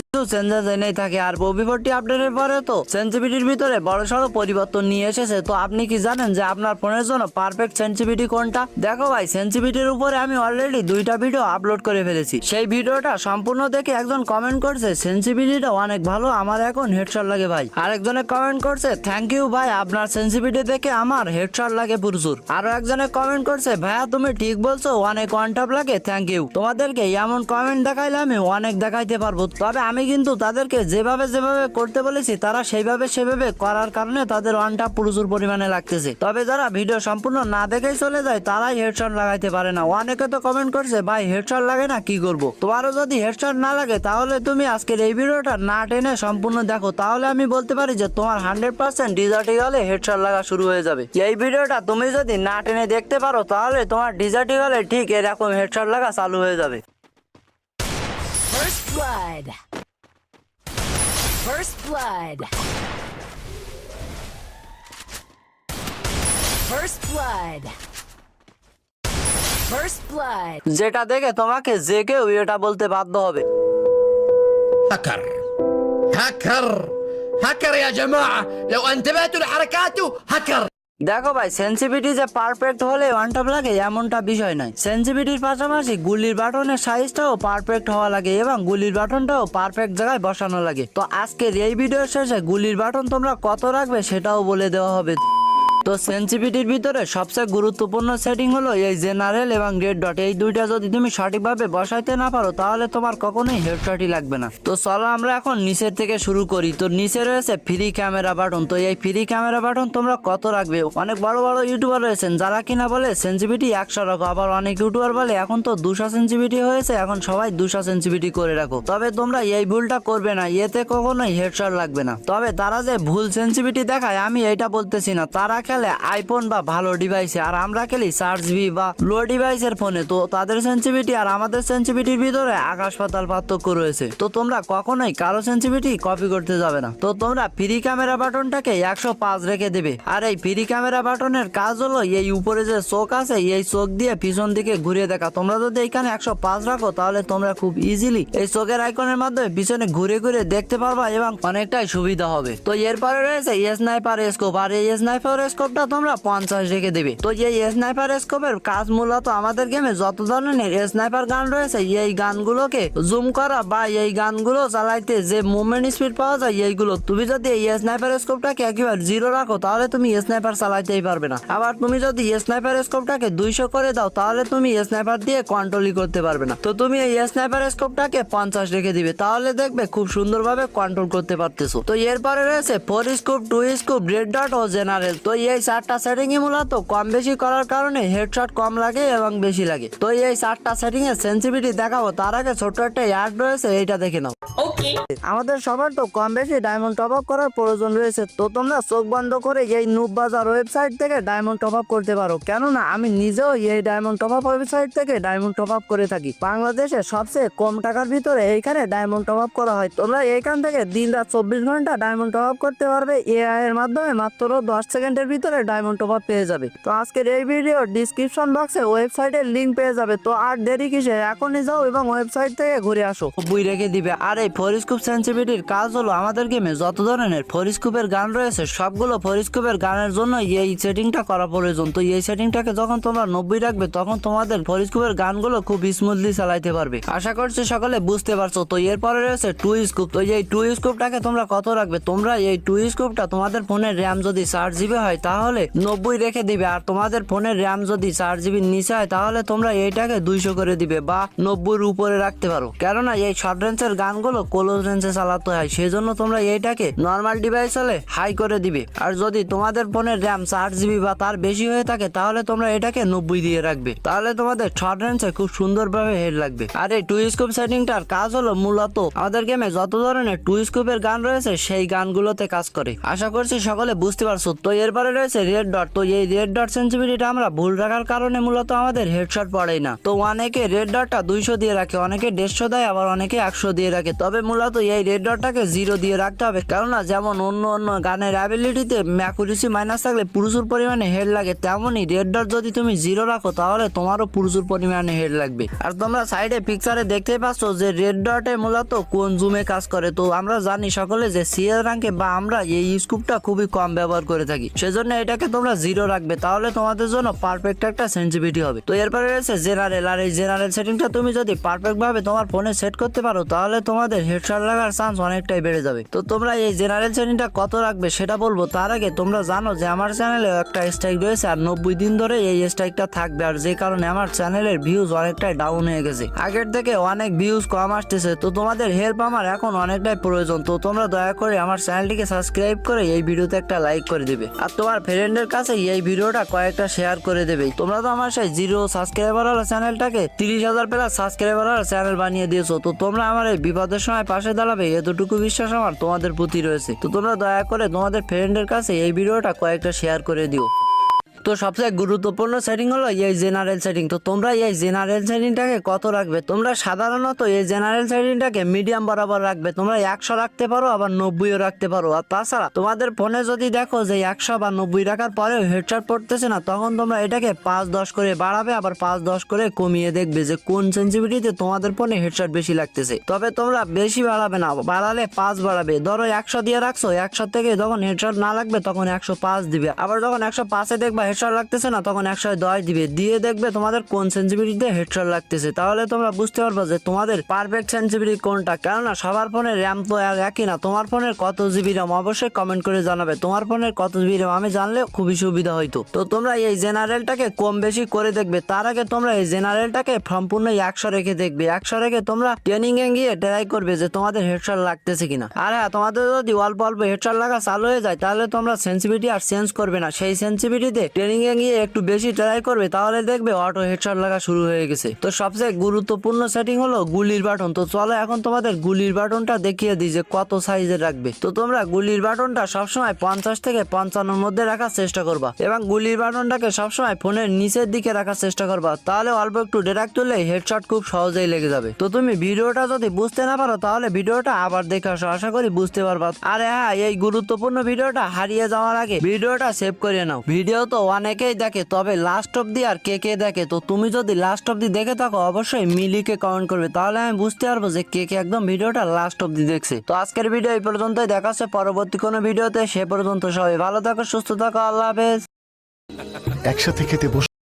কিছু চেঞ্জেস এনেই থাকে। আর OB40 আপডেটের পরে তো সেনসিটিভিটির ভিতরে বড়সড় পরিবর্তন নিয়ে এসেছে। তো আপনি কি জানেন যে আপনার ফোনের জন্য পারফেক্ট সেনসিটিভিটি কোনটা? দেখো ভাই, সেনসিটিভিটির উপরে আমি অলরেডি 2টা ভিডিও আপলোড করে ফেলেছি। সেই ভিডিওটা সম্পূর্ণ দেখে একজন কমেন্ট করছে সেনসিটিভিটিটা অনেক ভালো, আমার এখন হেডশট লাগে ভাই। আরেকজনে কমেন্ট করছে থ্যাংক ইউ ভাই, আপনার সেনসিটিভিটি দেখে আমার হেডশট লাগে প্রচুর। আরো একজনে কমেন্ট করছে ভাইয়া তুমি ঠিক বলছো, অনেক ওয়ান টপ লাগে, থ্যাংক ইউ। তোমাদেরকে এমন কমেন্ট দেখাইলে আমি অনেক দেখাইতে পারবো, তবে আমি কিন্তু তাদেরকে যেভাবে করতে বলেছি তারা সেভাবে করার কারণে তাদের ওয়ান টপ প্রচুর পরিমাণে লাগতেছে। তবে যারা ভিডিও সম্পূর্ণ না দেখেই চলে যায় তারাই হেডশট লাগাইতে পারে না। অনেকে তো কমেন্ট করছে ভাই হেডশট লাগে না, কি করব? তোমারও যদি হেডশট না লাগে তাহলে তুমি আজকের এই ভিডিওটা না টেনে সম্পূর্ণ দেখো, তাহলে আমি বলতে পারি যে তোমার 100% ডিজার্টিক হলে হেডশট লাগা শুরু হয়ে যাবে। এই ভিডিওটা তুমি যদি না টেনে দেখতে পারো তাহলে তোমার ডিজার্টিক হলে ঠিক এরকম হেডশট লাগা চালু হয়ে যাবে। First blood. First blood. First blood. First blood. যেটা দেখে তোমাকে যে কেউ এটা বলতে বাধ্য হবে। هكر هكر هكر يا جماعة لو انتبهتوا لحركاته هكر দেখো ভাই, সেনসিটিভিটি যে পারফেক্ট হলে ওয়ান টপ লাগে এমনটা বিষয় নয়। সেনসিটিভিটির পাশাপাশি গুলির বাটনের সাইজটাও পারফেক্ট হওয়া লাগে এবং গুলির বাটনটাও পারফেক্ট জায়গায় বসানো লাগে। তো আজকের এই ভিডিওর শেষে গুলির বাটন তোমরা কত রাখবে সেটাও বলে দেওয়া হবে। তো সেনসিটিভিটির ভিতরে সবচেয়ে গুরুত্বপূর্ণ সেটিং হলো এই জেনারেল এবং রেড ডট, এই দুইটা যদি তুমি সঠিকভাবে বসাইতে না পারো তাহলে তোমার কখনোই হেডশটই লাগবে না। তো চলো আমরা এখন নিচের থেকে শুরু করি। তো নিচে রয়েছে ফ্রি ক্যামেরা বাটন। তো এই ফ্রি ক্যামেরা বাটন তোমরা কত রাখবে? অনেক বড় বড় ইউটিউবার রয়েছেন যারা কিনা বলে সেনসিটিভিটি 100 রাখো, আবার অনেক ইউটিউবার বলে এখন তো 200 সেনসিটিভিটি হয়েছে, এখন সবাই 200 সেনসিটিভিটি করে রাখো। তবে তোমরা এই ভুলটা করবে না, এতে কখনোই হেডশট লাগবে না। তবে তারা যে ভুল সেনসিটিভিটি দেখায় আমি এটা বলতেছি না, তারা খেলে আইফোন বা ভালো ডিভাইসে, আর আমরা খেলি 4GB বা লো ডিভাইসের ফোনে। তো তাদের সেনসিটিভিটি আর আমাদের সেনসিটিভিটির ভিতরে আকাশ পাতাল পার্থক্য রয়েছে। তো তোমরা কখনোই কারো সেনসিটিভিটি কপি করতে যাবে না। তো তোমরা ফ্রি ক্যামেরা বাটনটাকে 105 রেখে দেবে। আর এই ফ্রি ক্যামেরা বাটনের কাজ হলো এই উপরে যে চোখ আছে এই চোখ দিয়ে পিছন দিকে ঘুরিয়ে দেখা। তোমরা যদি এখানে 105 রাখো তাহলে তোমরা খুব ইজিলি এই চোখের আইকনের মাধ্যমে পিছনে ঘুরে দেখতে পারবা এবং অনেকটাই সুবিধা হবে। তো এরপরে রয়েছে স্নাইপার স্কোপ, আর এই স্নাইপার স্কোপটা তোমরা 50 রেখে দেবে। তো এই স্নাইপার স্কোপের কাজ মূলত আমাদের গেমে যত ধরনের স্নাইপার গান রয়েছে এই গানগুলোকে জুম করা বা এই গানগুলো চালাইতে যে মুভমেন্ট স্পিড পাওয়া যায় এইগুলো, তুমি যদি এই স্নাইপার স্কোপটাকে একেবারে 0 রাখো তাহলে তুমি স্নাইপার চালাইতেই পারবে না। আবার তুমি যদি স্নাইপার স্কোপটাকে 200 করে দাও তাহলে তুমি স্নাইপার দিয়ে কন্ট্রোলই করতে পারবে না। তো তুমি এই স্নাইপার স্কোপটাকে 50 রেখে দিবে, তাহলে দেখবে খুব সুন্দরভাবে কন্ট্রোল করতে পারতেছো। তো এরপরে রয়েছে 4 স্কোপ, 2 স্কোপ, রেড ডট ও জেনারেল। তো এই 4টা সেটিং এ মূলত কম বেশি করার কারণে হেডশট কম লাগে এবং বেশি লাগে। তো এই 4টা সেটিং এর সেনসিটিভিটি দেখাবো তার আগে ছোট্ট একটা অ্যাড রয়েছে, এইটা দেখে নাও। আমাদের সবার তো কম বেশি ডায়মন্ড টপ আপ করার প্রয়োজন রয়েছে। তো তোমরা চোখ বন্ধ করে এই নুব বাজার ওয়েবসাইট থেকে ডায়মন্ড টপ আপ করতে পারো, কেননা আমি নিজেও এই ডায়মন্ড টপ আপ ওয়েবসাইট থেকে ডায়মন্ড টপ আপ করে থাকি। বাংলাদেশে সবচেয়ে কম টাকার ভিতরে এইখানে ডায়মন্ড টপ আপ করা হয়। তোমরা এইখান থেকে দিন রাত 24 ঘন্টা ডায়মন্ড টপ আপ করতে পারবে এআই এর মাধ্যমে। মাত্র 10 সেকেন্ডের ভিতরে ডায়মন্ড টপ আপ পেয়ে যাবে। তো আজকের এই ভিডিও ডিসক্রিপশন বক্সে ওয়েবসাইটের লিংক পেয়ে যাবে। তো আর দেরি কিসে, এখনই যাও এবং ওয়েবসাইট থেকে ঘুরে আসো। বই রেখে দিবে। আর এই 4 স্কোপ সেনসিটিভিটির কাজ হলো আমাদের গেমে যত ধরনের 4 স্কোপের গান রয়েছে সবগুলো 4 স্কোপের গানের জন্য এই সেটিংটা করা প্রয়োজন। তো এই সেটিংটাকে যখন তোমরা 90 রাখবে তখন তোমাদের 4 স্কোপের গানগুলো খুব স্মুথলি চালাইতে পারবে। আশা করছি সকলে বুঝতে পারছো। তো এরপরে রয়েছে 2 স্কোপ। তো এই 2 স্কোপটাকে তোমরা কত রাখবে? তোমরা এই 2 স্কোপটা তোমাদের ফোনের র্যাম যদি 4GB হয় তাহলে 90 রেখে দিবে, আর তোমাদের ফোনের র্যাম যদি 4GB নিচে হয় তাহলে তোমরা এইটাকে 200 করে দিবে বা 90 উপরে রাখতে পারো, কেননা এই শর্ট রেঞ্জের গানগুলো ক্লোজ রেঞ্জে চালাতে হয়, সেই জন্য তোমরা এইটাকে নর্মাল ডিভাইস হলে হাই করে দিবে। আর যদি তোমাদের ফোনের র্যাম 4GB বা তার বেশি হয়ে থাকে তাহলে তোমরা এটাকে 90 দিয়ে রাখবে, তাহলে তোমাদের শর্ট রেঞ্জে খুব সুন্দরভাবে হেড লাগবে। আর এই 2 স্কোপ সেটিংটার কাজ হলো মূলত আমাদের গেমে যত ধরনের 2 স্কোপের গান রয়েছে সেই গানগুলোতে কাজ করে। আশা করছি সকলে বুঝতে পারছো। তো এরপরে রয়েছে রেড ডট। তো এই রেড ডট সেনসিটিভিটিটা আমরা ভুল রাখার কারণে মূলত আমাদের হেডশট পড়ে না। তো অনেকে রেড ডটটা 200 দিয়ে রাখে, অনেকে 150 দেয়, আবার অনেকে 100 দিয়ে রাখে। তবে মূলত এই রেড ডটটাকে 0 দিয়ে রাখতে হবে, কেননা যেমন অন্য অন্য গানের অ্যাবিলিটিতে ম্যাকুরেসি মাইনাস থাকলে প্রচুর পরিমাণে হেড লাগে, তেমনই রেড ডট যদি তুমি 0 রাখো তাহলে তোমারও প্রচুর পরিমাণে হেড লাগবে। আর তোমরা সাইডে পিকচারে দেখতেই পাচ্ছ যে রেড ডটে মূলত কোন জুমে কাজ করে। তো আমরা জানি সকলে যে সিএল র্যাঙ্কে বা আমরা এই স্কোপটা খুবই কম ব্যবহার করে থাকি, সেজন্য এটাকে তোমরা 0 রাখবে, তাহলে তোমাদের জন্য পারফেক্ট একটা সেনসিটিভিটি হবে। তো এরপরে রয়েছে জেনারেল, আর এই জেনারেল সেটিংটা তুমি যদি পারফেক্ট ভাবে তোমার ফোনে সেট করতে পারো তাহলে তোমাদের হেডশট লাগার চান্স অনেকটাই বেড়ে যাবে। তো তোমরা এই জেনারেল সেটিংটা কত রাখবে সেটা বলবো, তার আগে তোমরা জানো যে আমার চ্যানেলে একটা স্ট্রাইক রয়েছে আর 90 দিন ধরে এই স্ট্রাইকটা থাকবে, আর যে কারণে আমার চ্যানেলের ভিউজ অনেকটাই ডাউন হয়ে গেছে, আগের থেকে অনেক ভিউজ কম আসতেছে। তো তোমাদের হেল্প আমার এখন অনেকটাই প্রয়োজন। তো তোমরা দয়া করে আমার চ্যানেলটিকে সাবস্ক্রাইব করে এই ভিডিওতে একটা লাইক করে দিবে, আর তোমার ফ্রেন্ডের কাছে এই ভিডিওটা কয়েকটা শেয়ার করে দেবে। তোমরা তো আমার সেই 0 সাবস্ক্রাইবার ওয়ালা চ্যানেলটাকে 30,000 প্লাস সাবস্ক্রাইবার ওয়ালা চ্যানেল বানিয়ে দিয়েছো। তো তোমরা আমার এই বিপদের সময় পাশে দাঁড়াবে এতটুকু বিশ্বাস আমার তোমাদের প্রতি রয়েছে। তো তোমরা দয়া করে তোমাদের ফ্রেন্ডের কাছে এই ভিডিওটা কয়েকটা শেয়ার করে দিও। তো সবচেয়ে গুরুত্বপূর্ণ সেটিং হলো এই জেনারেল সেটিং। তো তোমরা এই জেনারেল সেটিংটাকে কত রাখবে? তোমরা সাধারণত এই জেনারেল সেটিংটাকে মিডিয়াম বরাবর রাখবে। তোমরা 100 রাখতে পারো, আবার 90ও রাখতে পারো। আর তাছাড়া তোমাদের ফোনে যদি দেখো যে 100 বা 90 রাখার পরেও হেডশট পড়তেছে না, তখন তোমরা এটাকে 5-10 করে বাড়াবে, আবার 5-10 করে কমিয়ে দেখবে যে কোন সেনসিটিভিটিতে তোমাদের ফোনে হেডশট বেশি লাগতেছে। তবে তোমরা বেশি বাড়াবে না, বাড়ালে 5 বাড়াবে। ধরো 100 দিয়ে রাখছো, 100 থেকে যখন হেডশট না লাগবে তখন 105 দিবে, আবার যখন 105-এ দেখবা হেডশট লাগতেছে না তখন 110 দিবে, দিয়ে দেখবে তোমাদের কোন সেনসিটিভিটিতে হেডশট লাগতেছে। তাহলে তোমরা বুঝতে পারবে যে তোমাদের পারফেক্ট সেনসিটিভিটি কোনটা, কেননা সবার ফোনের র্যাম তো আর একই না। তোমার ফোনের কত জিবি র্যাম অবশ্যই কমেন্ট করে জানাবে, তোমার ফোনের কত জিবি র্যাম আমি জানলে খুবই সুবিধা হইতো। তো তোমরা এই জেনারেলটাকে কম বেশি করে দেখবে, তার আগে তোমরা এই জেনারেলটাকে সম্পূর্ণ 100 রেখে দেখবে। 100 রেখে তোমরা ট্রেনিং এ গিয়ে ট্রাই করবে যে তোমাদের হেডশট লাগতেছে কিনা। আর হ্যাঁ, তোমাদের যদি অল্প অল্প হেডশট লাগা চালু হয়ে যায় তাহলে তোমরা সেনসিটিভিটি আর চেঞ্জ করবে না, সেই সেনসিটিভিটিতে ট্রেনিং এ গিয়ে একটু বেশি ট্রাই করবে, তাহলে দেখবে অটো হেডশট লাগা শুরু হয়ে গেছে। তো সবচেয়ে গুরুত্বপূর্ণ সেটিং হলো গুলির বাটন। তো চলো এখন তোমাদের গুলির বাটনটা দেখিয়ে দিই যে কত সাইজের রাখবে। তো তোমরা গুলির বাটনটা সবসময় 50 থেকে 55 মধ্যে রাখার চেষ্টা করবা, এবং গুলির বাটনটাকে সবসময় ফোনের নিচের দিকে রাখার চেষ্টা করবা, তাহলে অল্প একটু ডেরাক তুললে হেডশট খুব সহজেই লেগে যাবে। তো তুমি ভিডিওটা যদি বুঝতে না পারো তাহলে ভিডিওটা আবার দেখে আসো, আশা করি বুঝতে পারবা। আর হ্যাঁ, এই গুরুত্বপূর্ণ ভিডিওটা হারিয়ে যাওয়ার আগে ভিডিওটা সেভ করে নাও। ভিডিও তো অনেকেই দেখে, তবে লাস্ট অব্দি আর কে কে দেখে। তো তুমি যদি লাস্ট অব্দি দেখে থাকো অবশ্যই মিলিকে কমেন্ট করবে, তাহলে আমি বুঝতে পারবো যে কে কে একদম ভিডিওটা লাস্ট অব্দি দেখছে। তো আজকের ভিডিও এই পর্যন্তই, দেখা হচ্ছে পরবর্তী কোনো ভিডিওতে। সে পর্যন্ত সবাই ভালো থাকো, সুস্থ থাকো, আল্লাহ হাফেজ। একসাথে খেতে বসে